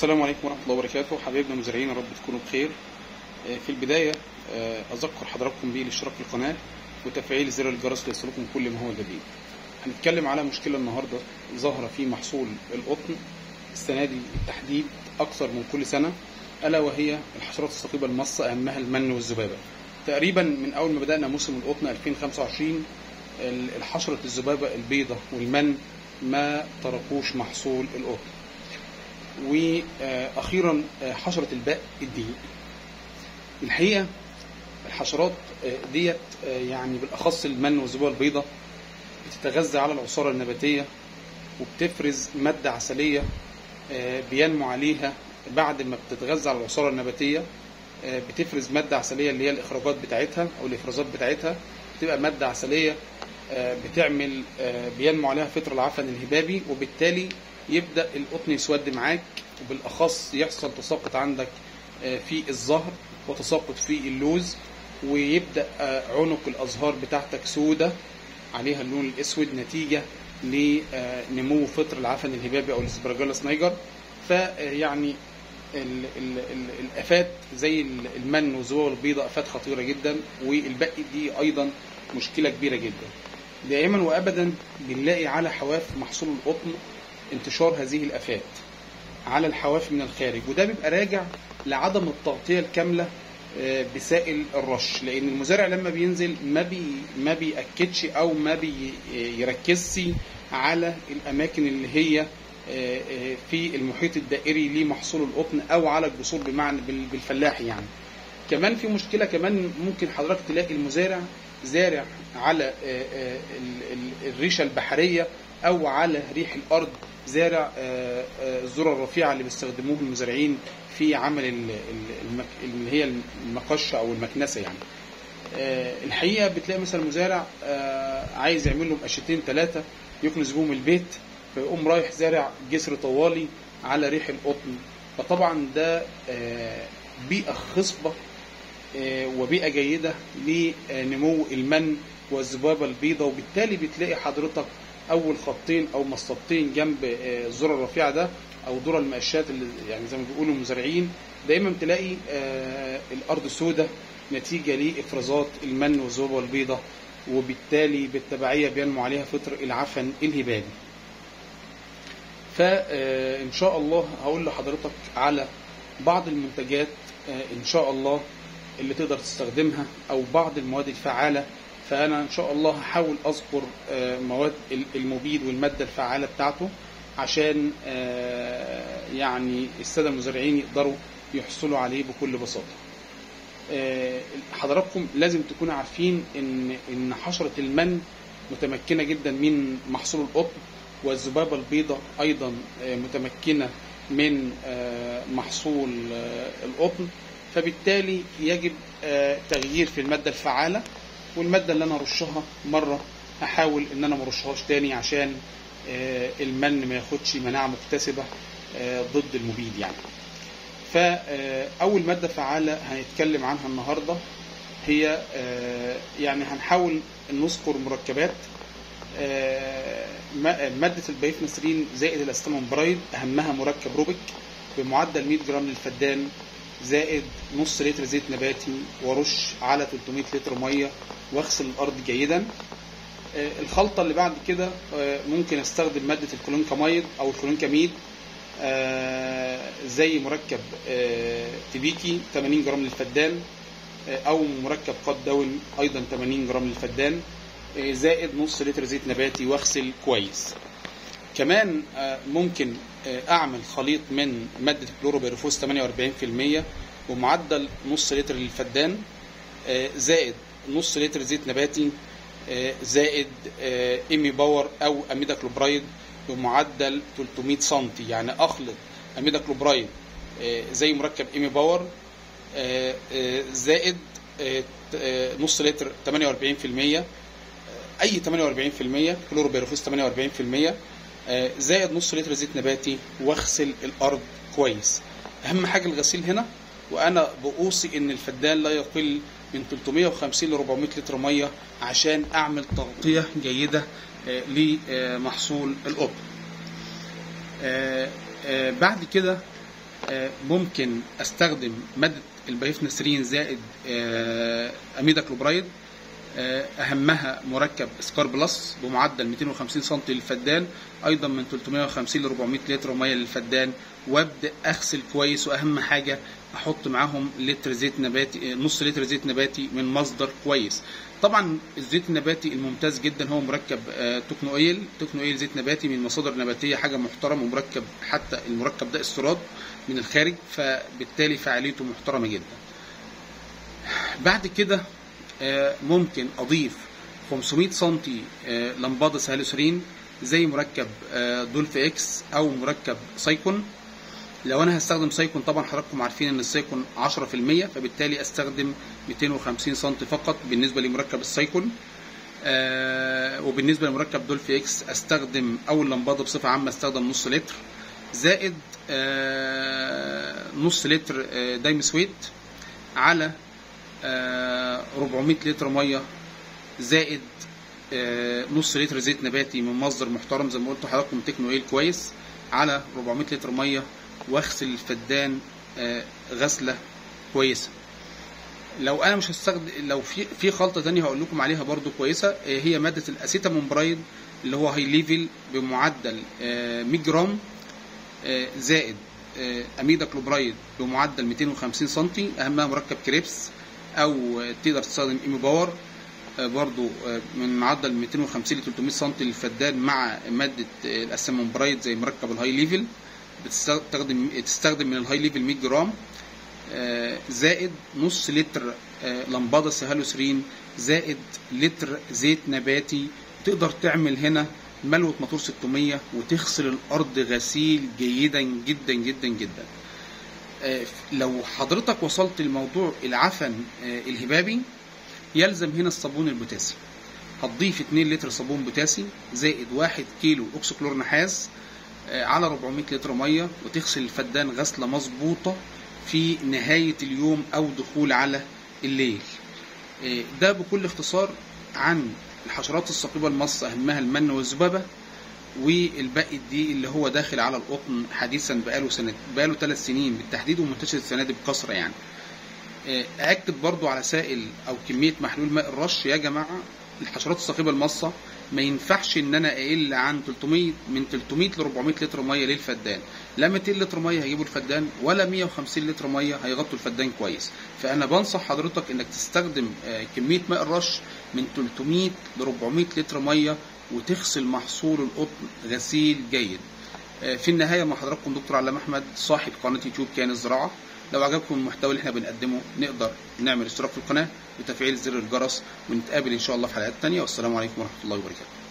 السلام عليكم ورحمة الله وبركاته. حبايبنا المزارعين، يا رب تكونوا بخير. في البداية أذكر حضراتكم بالاشتراك في القناة وتفعيل زر الجرس ليصلكم كل ما هو جديد. هنتكلم على مشكلة النهاردة ظاهرة في محصول القطن السنة دي بالتحديد أكثر من كل سنة، ألا وهي الحشرات الثقيبة المصة، أهمها المن والذبابة. تقريبا من أول ما بدأنا موسم القطن 2025 الحشرة الذبابة البيضة والمن ما تركوش محصول القطن. واخيرا حشرة الباء الدقيق. الحقيقة الحشرات ديت يعني بالاخص المن والذبابة البيضاء بتتغذى على العصارة النباتية وبتفرز مادة عسلية بينمو عليها. بعد ما بتتغذى على العصارة النباتية بتفرز مادة عسلية اللي هي الاخراجات بتاعتها او الافرازات بتاعتها، بتبقى مادة عسلية بتعمل بينمو عليها فطر العفن الهبابي، وبالتالي يبدأ القطن يسود معاك، وبالأخص يحصل تساقط عندك في الظهر وتساقط في اللوز، ويبدأ عنق الأزهار بتاعتك سودة عليها اللون الأسود نتيجة لنمو فطر العفن الهبابي أو الاسبراجيلاس نيجر. فيعني الآفات زي المن والذبابة البيضاء آفات خطيرة جدا، والباقي دي أيضا مشكلة كبيرة جدا. دائما وأبدا بنلاقي على حواف محصول القطن انتشار هذه الآفات على الحواف من الخارج، وده بيبقى راجع لعدم التغطية الكاملة بسائل الرش، لأن المزارع لما بينزل ما بيأكدش أو ما بيركزش على الأماكن اللي هي في المحيط الدائري لمحصول القطن أو على الجسور بمعنى بالفلاحي. يعني كمان في مشكلة كمان، ممكن حضرتك تلاقي المزارع زارع على الريشة البحرية أو على ريح الأرض زارع الذرة الرفيعة اللي بيستخدموه المزارعين في عمل اللي هي المقشة أو المكنسة. يعني الحقيقة بتلاقي مثلا مزارع عايز يعمل له قشتين 3 يكنس بهم البيت، فيقوم رايح زارع جسر طوالي على ريح القطن. فطبعا ده بيئة خصبة وبيئة جيدة لنمو المن والذبابة البيضاء، وبالتالي بتلاقي حضرتك أول خطين أو مسطتين جنب الذرة الرفيعة ده أو ذرة المقشات اللي يعني زي ما بيقولوا المزارعين، دايما تلاقي الأرض سودة نتيجة لإفرازات المن والذبابة البيضاء، وبالتالي بالتبعية بينمو عليها فطر العفن الهبابي. فإن شاء الله هقول لحضرتك على بعض المنتجات إن شاء الله اللي تقدر تستخدمها أو بعض المواد الفعالة. فأنا إن شاء الله هحاول أذكر مواد المبيد والمادة الفعالة بتاعته عشان يعني السادة المزارعين يقدروا يحصلوا عليه بكل بساطة. حضراتكم لازم تكونوا عارفين إن حشرة المن متمكنة جدا من محصول القطن، والذبابة البيضاء أيضا متمكنة من محصول القطن، فبالتالي يجب تغيير في المادة الفعالة. والمادة اللي أنا أرشها مرة هحاول إن أنا مرشهاش تاني عشان المن ما ياخدش مناعة مكتسبة ضد المبيد. يعني فأول مادة فعالة هنتكلم عنها النهاردة هي يعني هنحاول نذكر مركبات. مادة البايفنسرين زائد الاستامون برايد، أهمها مركب روبيك بمعدل 100 جرام للفدان زائد نص لتر زيت نباتي، ورش على 300 لتر مية، واغسل الأرض جيدا. الخلطة اللي بعد كده ممكن استخدم مادة الكلونكاميد أو الكلونكاميد زي مركب تبيكي 80 جرام للفدان، أو مركب قد داون أيضا 80 جرام للفدان زائد نص لتر زيت نباتي، واغسل كويس. كمان ممكن أعمل خليط من مادة الكلوروبيرفوس 48% ومعدل نص لتر للفدان زائد نص لتر زيت نباتي زائد إيمي باور أو أميدا كلوبرايد بمعدل 300 سنتي. يعني أخلط أميدا كلوبرايد زي مركب إيمي باور زائد نص لتر 48%، أي 48% كلوروبيرفوس 48% زائد نص لتر زيت نباتي، واغسل الأرض كويس. أهم حاجة الغسيل هنا، وأنا بأوصي إن الفدان لا يقل من 350 ل 400 لتر مية عشان أعمل تغطية جيدة لمحصول القطن. بعد كده ممكن استخدم ماده البايفنسرين زائد اميدا كلوبرايد، اهمها مركب سكار بلس بمعدل 250 سم للفدان، ايضا من 350 ل 400 لتر ميه للفدان، وابدا اغسل كويس. واهم حاجه احط معاهم لتر زيت نباتي، نص لتر زيت نباتي من مصدر كويس. طبعا الزيت النباتي الممتاز جدا هو مركب توكنو اويل. توكنو اويل زيت نباتي من مصادر نباتيه، حاجه محترمه، ومركب حتى المركب ده استيراد من الخارج، فبالتالي فعاليته محترمه جدا. بعد كده ممكن اضيف 500 سم لمبادة سهالوسرين زي مركب دولف اكس او مركب سايكون. لو انا هستخدم سايكون طبعا حضراتكم عارفين ان السايكون 10%، فبالتالي استخدم 250 سم فقط بالنسبه لمركب السايكون. وبالنسبه لمركب دولف اكس استخدم اول لمبادة بصفه عامه استخدم نص لتر زائد نص لتر دايمسويت على 400 لتر ميه زائد نص لتر زيت نباتي من مصدر محترم زي ما قلت لحضراتكم تكنو اويل كويس على 400 لتر ميه، واغسل الفدان غسله كويسه. لو انا مش هستخدم، لو في خلطه ثانيه هقول لكم عليها برده كويسه، هي ماده الاسيتامونبرايد اللي هو هاي ليفل بمعدل 100 جرام زائد اميدا كلوبرايد بمعدل 250 سم، اهمها مركب كريبس او تقدر تستخدم ايمي باور برضو من معدل 250 ل 300 سم للفدان، مع ماده الاسيتامونبرايد زي مركب الهاي ليفل تستخدم من الهاي ليفل 100 جرام زائد نص لتر لمبادة سهالوسرين زائد لتر زيت نباتي. تقدر تعمل هنا ملوة موتور 600 وتغسل الارض غسيل جيدا جدا جدا جدا. لو حضرتك وصلت لموضوع العفن الهبابي يلزم هنا الصابون البوتاسي. هتضيف 2 لتر صابون بوتاسي زائد 1 كيلو اوكسيكلور نحاس على 400 لتر ميه، وتغسل الفدان غسله مظبوطه في نهايه اليوم او دخول على الليل. ده بكل اختصار عن الحشرات الثقيبه المص، اهمها المن والذبابه، والباقي دي اللي هو داخل على القطن حديثا بقاله 3 سنين بالتحديد، ومنتشر السنه دي بكثره يعني. اكد برضو على سائل او كميه محلول ماء الرش. يا جماعه الحشرات الثقيبه المصه ما ينفعش ان انا اقل عن 300 ل 400 لتر ميه للفدان، لا 200 لتر ميه هيجيبوا الفدان ولا 150 لتر ميه هيغطوا الفدان كويس. فانا بنصح حضرتك انك تستخدم كميه ماء الرش من 300 ل 400 لتر ميه، وتغسل محصول القطن غسيل جيد. في النهايه مع حضراتكم دكتور علام احمد، صاحب قناه يوتيوب كيان الزراعه. لو عجبكم المحتوى اللي احنا بنقدمه نقدر نعمل اشتراك في القناه وتفعيل زر الجرس، ونتقابل ان شاء الله في حلقات تانية، والسلام عليكم ورحمه الله وبركاته.